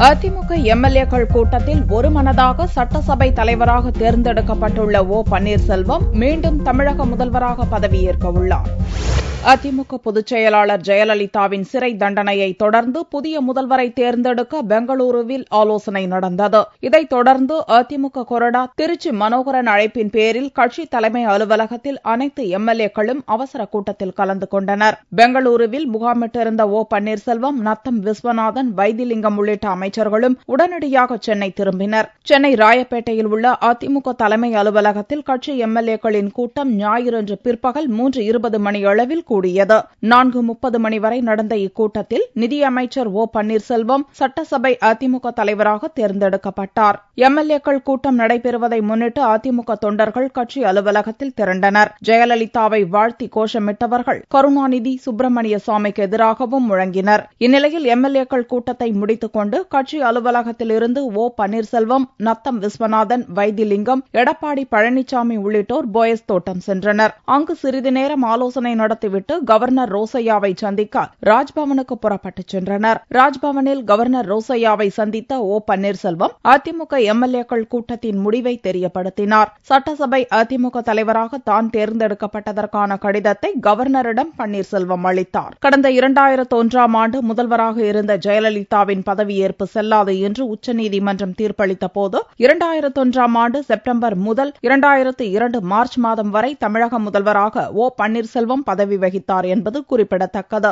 அதிமுக எம்எல்ஏக்கள் கூட்டத்தில் ஒருமனதாக சட்டசபை தலைவராக தேர்ந்தெடுக்கப்பட்டுள்ள ஓ பன்னீர்செல்வம் மீண்டும் தமிழக முதல்வராக பதவியேற்க உள்ளார். அதிமுக பொதுச் செயலாளர் ஜெயலலிதாவின் சிறை தண்டனையை தொடர்ந்து புதிய முதல்வரை தேர்ந்தெடுக்க பெங்களூருவில் ஆலோசனை நடந்தது. இதைத் தொடர்ந்து அதிமுக கொறடா திருச்சி மனோகரன் அழைப்பின் பேரில் கட்சி தலைமை அலுவலகத்தில் அனைத்து எம்எல்ஏக்களும் அவசர கூட்டத்தில் கலந்து கொண்டனர். பெங்களூருவில் முகாமிட்டிருந்த ஓ பன்னீர்செல்வம், நத்தம் விஸ்வநாதன், வைத்திலிங்கம் உள்ளிட்ட அமைச்சர்களும் உடனடியாக சென்னை திரும்பினர். சென்னை ராயப்பேட்டையில் உள்ள அதிமுக தலைமை அலுவலகத்தில் கட்சி எம்எல்ஏக்களின் கூட்டம் ஞாயிறன்று பிற்பகல் 3:20 மணியளவில் கூடியது. 4:30 மணி வரை நடந்த இக்கூட்டத்தில் நிதியமைச்சர் ஓ பன்னீர்செல்வம் சட்டசபை அதிமுக தலைவராக தேர்ந்தெடுக்கப்பட்டார். எம்எல்ஏக்கள் கூட்டம் நடைபெறுவதை முன்னிட்டு அதிமுக தொண்டர்கள் கட்சி அலுவலகத்தில் திரண்டனர். ஜெயலலிதாவை வாழ்த்தி கோஷமிட்டவர்கள் கருணாநிதி, சுப்பிரமணிய சாமிக்கு எதிராகவும் முழங்கினர். இந்நிலையில் எம்எல்ஏக்கள் கூட்டத்தை முடித்துக் கொண்டு கட்சி அலுவலகத்தில் இருந்து ஓ பன்னீர்செல்வம், நத்தம் விஸ்வநாதன், வைத்திலிங்கம், எடப்பாடி பழனிசாமி உள்ளிட்டோர் போயஸ் தோட்டம் சென்றனர். அங்கு சிறிது நேரம் ஆலோசனை நடத்திவிட்டு கவர்னர் ரோசையாவை சந்திக்க ராஜ்பவனுக்கு புறப்பட்டுச் சென்றனர். ராஜ்பவனில் கவர்னர் ரோசையாவை சந்தித்த ஓ பன்னீர்செல்வம் அதிமுக எம்எல்ஏக்கள் கூட்டத்தின் முடிவை தெரியப்படுத்தினார். சட்டசபை அதிமுக தலைவராக தான் தேர்ந்தெடுக்கப்பட்டதற்கான கடிதத்தை கவர்னரிடம் பன்னீர்செல்வம் அளித்தார். கடந்த 2001ஆம் ஆண்டு முதல்வராக இருந்த ஜெயலலிதாவின் பதவியேற்பு செல்லாது என்று உச்சநீதிமன்றம் தீர்ப்பளித்த போது 2001ஆம் ஆண்டு செப்டம்பர் முதல் 2002 மார்ச் மாதம் வரை தமிழக முதல்வராக ஓ பன்னீர்செல்வம் பதவி வகித்தார் என்பது குறிப்பிடத்தக்கது.